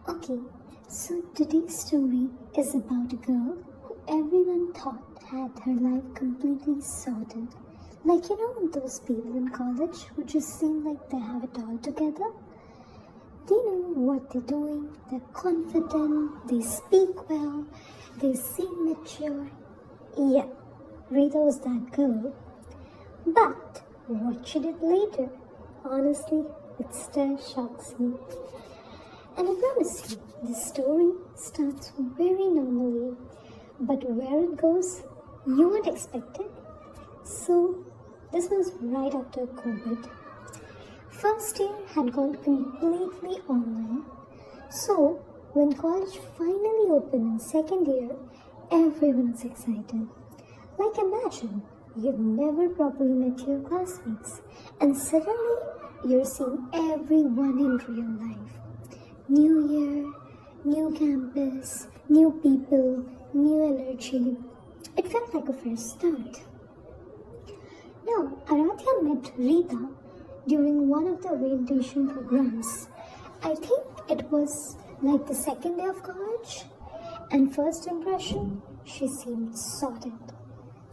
Okay, so today's story is about a girl who everyone thought had her life completely sorted. Like, those people in college who just seem like they have it all together? They know what they're doing, they're confident, they speak well, they seem mature. Yeah, Rita was that girl. But what she did later, honestly, it still shocks me. And I promise you, this story starts very normally, but where it goes, you won't expect it. So, this was right after COVID. First year had gone completely online. So, when college finally opened in second year, everyone's excited. Like imagine, you've never properly met your classmates, and suddenly you're seeing everyone in real life. New year, new campus, new people, new energy. It felt like a fresh start. Now, Aradhya met Rita during one of the orientation programs. I think it was like the second day of college, and first impression, she seemed sorted.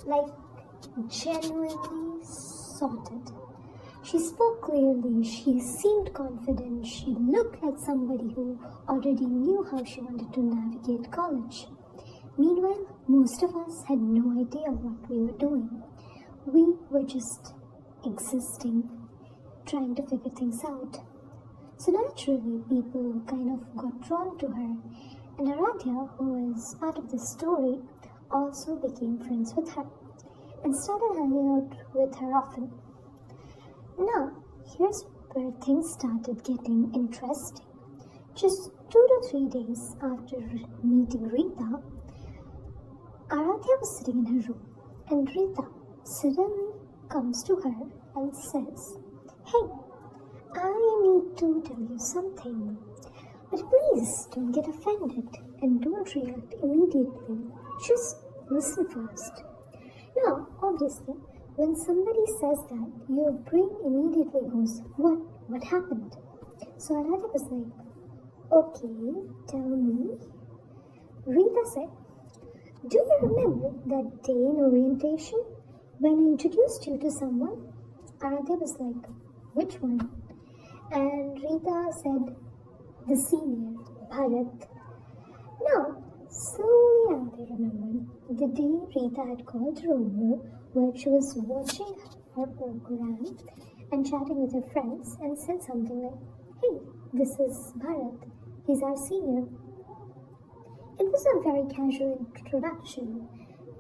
Like, genuinely sorted. She spoke clearly, she seemed confident, she looked like somebody who already knew how she wanted to navigate college. Meanwhile, most of us had no idea what we were doing. We were just existing, trying to figure things out. So naturally, people kind of got drawn to her, and Aradhya, who is part of this story, also became friends with her and started hanging out with her often. Now, here's where things started getting interesting. Just 2 to 3 days after meeting Rita, Aradhya was sitting in her room, and Rita suddenly comes to her and says, "Hey, I need to tell you something, but please don't get offended and don't react immediately. Just listen first." Now, obviously, when somebody says that, your brain immediately goes, What happened? So Aradhya was like, "Okay, tell me." Rita said, "Do you remember that day in orientation when I introduced you to someone?" Aradhya was like, "Which one?" And Rita said, "The senior, Bharat." Now, slowly Aradhya remembered the day Rita had called her over where she was watching her program and chatting with her friends and said something like, "Hey, this is Bharat. He's our senior." It was a very casual introduction.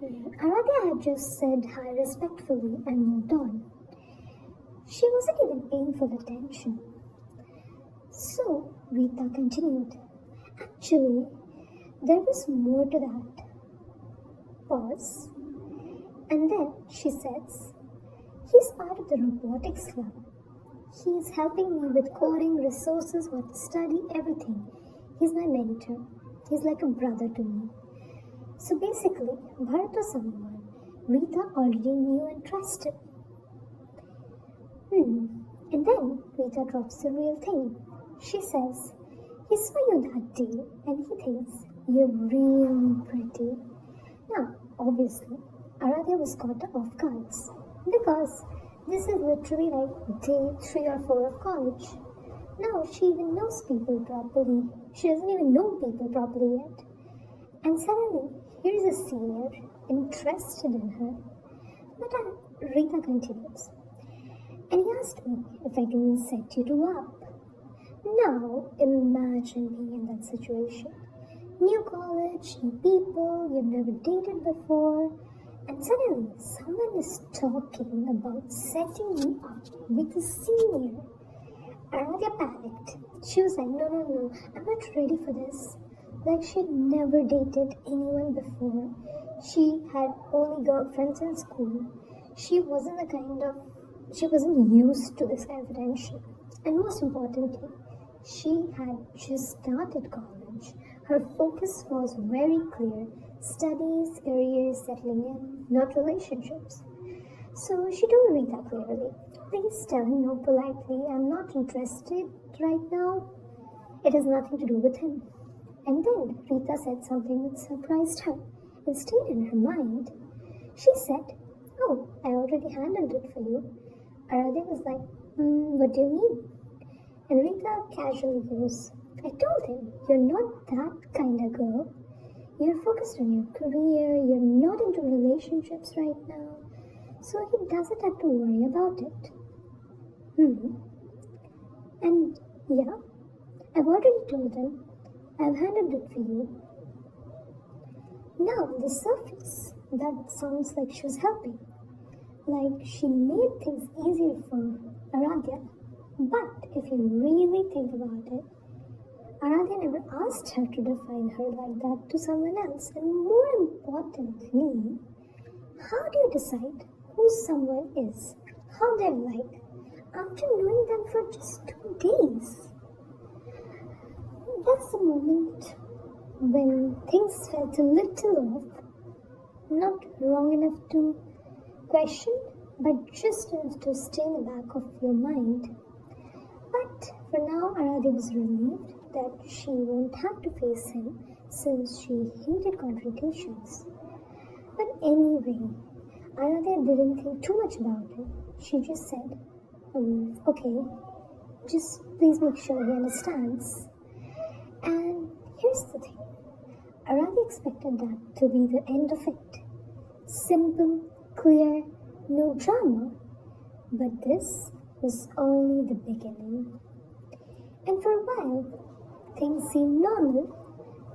Aradhya had just said hi respectfully and moved on. She wasn't even paying full attention. So Rita continued. Actually, there was more to that. Pause. And then she says, "He's part of the robotics club. He's helping me with coding, resources, what to study, everything. He's my mentor. He's like a brother to me." So basically, Bharat was someone Rita already knew and trusted. And then Rita drops the real thing. She says, "He saw you that day and he thinks you're really pretty." Now, obviously, Aradhya was caught off guards because this is literally like day 3 or 4 of college. Now she even knows people properly. She doesn't even know people properly yet. And suddenly, here's a senior interested in her. But Rita continues. "And he asked me if I can set you two up." Now, imagine being in that situation. New college, new people, you've never dated before, and suddenly someone is talking about setting you up with a senior. Aradhya panicked. She was like, No, I'm not ready for this." Like she had never dated anyone before. She had only girlfriends in school. She wasn't used to this kind of attention. And most importantly, she had just started college. Her focus was very clear: studies, career, settling in, not relationships. So she told Rita clearly, "Please tell him no politely. I'm not interested right now." It has nothing to do with him. And then Rita said something that surprised her and stayed in her mind. She said, "Oh, I already handled it for you." Aradhya was like, "What do you mean?" And Rita casually goes, "I told him, you're not that kind of girl. You're focused on your career, you're not into relationships right now, so he doesn't have to worry about it." And yeah, I've already told him, I've handled it for you. Now, on the surface, that sounds like she was helping. Like she made things easier for Aradhya. But if you really think about it, Aradhya never asked her to define her like that to someone else. And more importantly, how do you decide who someone is, how they're like, after knowing them for just 2 days? That's the moment when things felt a little off, not wrong enough to question, but just enough to stay in the back of your mind. But for now, Aradhya was relieved that she won't have to face him since she hated confrontations. But anyway, Aradhya didn't think too much about it. She just said, "Okay, just please make sure he understands." And here's the thing. Aradhya expected that to be the end of it. Simple, clear, no drama. But this was only the beginning. And for a while, things seemed normal.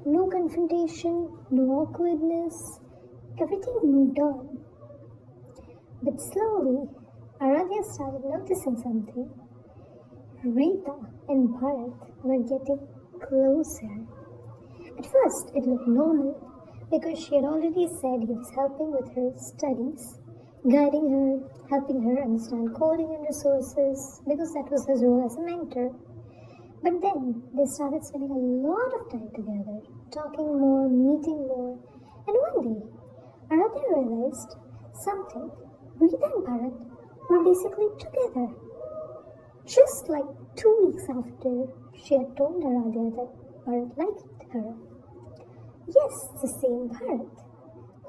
No confrontation, no awkwardness. Everything moved on. But slowly, Aradhya started noticing something. Rita and Bharat were getting closer. At first, it looked normal because she had already said he was helping with her studies, guiding her, helping her understand coding and resources because that was his role as a mentor. But then they started spending a lot of time together, talking more, meeting more, and one day, Aradhya realized something. Rita and Bharat were basically together. Just like 2 weeks after she had told Aradhya that Bharat liked her. Yes, the same Bharat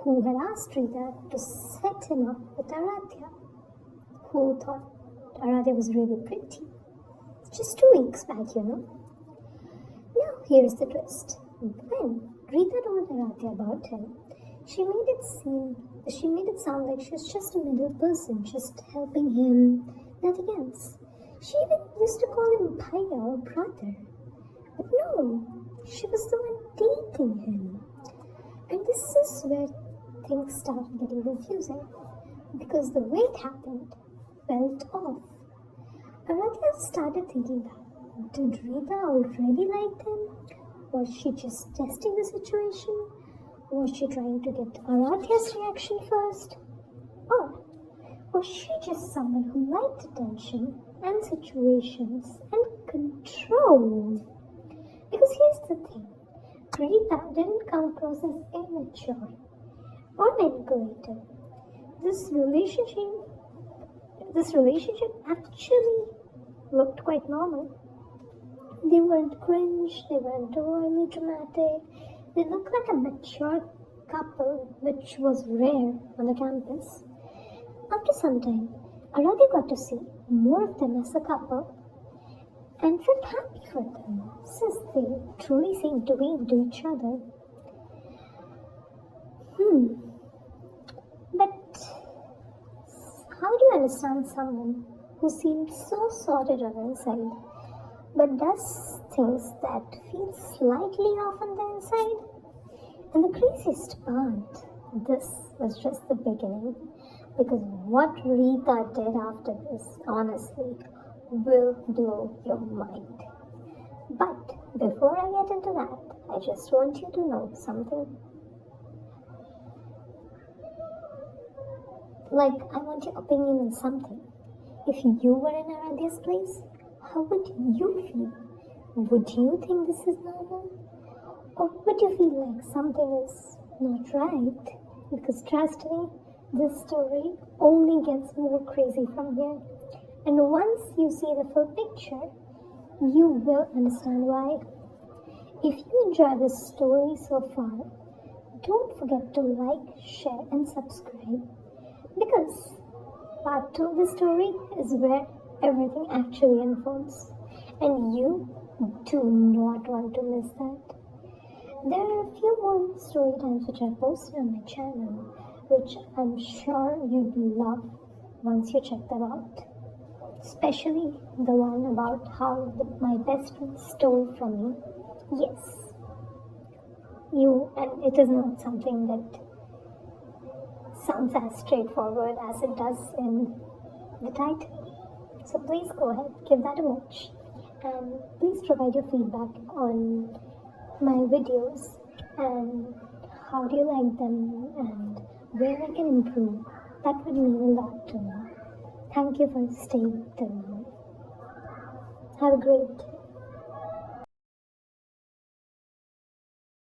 who had asked Rita to set him up with Aradhya, who thought Aradhya was really pretty. Just 2 weeks back, you know. Now here's the twist. When Rita told Aradhya about him, she made it sound like she was just a middle person, just helping him, nothing else. She even used to call him Bhaiya or brother. But no, she was the one dating him. And this is where things started getting confusing, because the way it happened felt off. Aradhya started thinking that, did Rita already like him? Was she just testing the situation? Was she trying to get Aradhya's reaction first? Or was she just someone who liked attention and situations and control? Because here's the thing, Rita didn't come across as immature or manipulative. This relationship actually looked quite normal. They weren't cringe, they weren't overly dramatic. They looked like a mature couple, which was rare on the campus. After some time, Aradhya got to see more of them as a couple and felt happy for them since they truly seemed to be into each other. But how do you understand someone who seems so sorted on the inside but does things that feel slightly off on the inside? And the craziest part, this was just the beginning, because what Rita did after this, honestly, will blow your mind. But before I get into that, I just want you to know something. Like, I want your opinion on something. If you were in Aradhya's place, how would you feel? Would you think this is normal? Or would you feel like something is not right? Because trust me, this story only gets more crazy from here. And once you see the full picture, You will understand why. If you enjoy this story so far, don't forget to like, share, and subscribe because part 2 of the story is where everything actually unfolds, and you do not want to miss that. There are a few more story times which I posted on my channel, which I'm sure you'd love once you check them out. Especially the one about how my best friend stole from me. Yes, you, and it is not something that sounds as straightforward as it does in the title. So please go ahead, give that a watch, and please provide your feedback on my videos and how do you like them and where I can improve. That would mean a lot to me. Thank you for staying till now. Have a great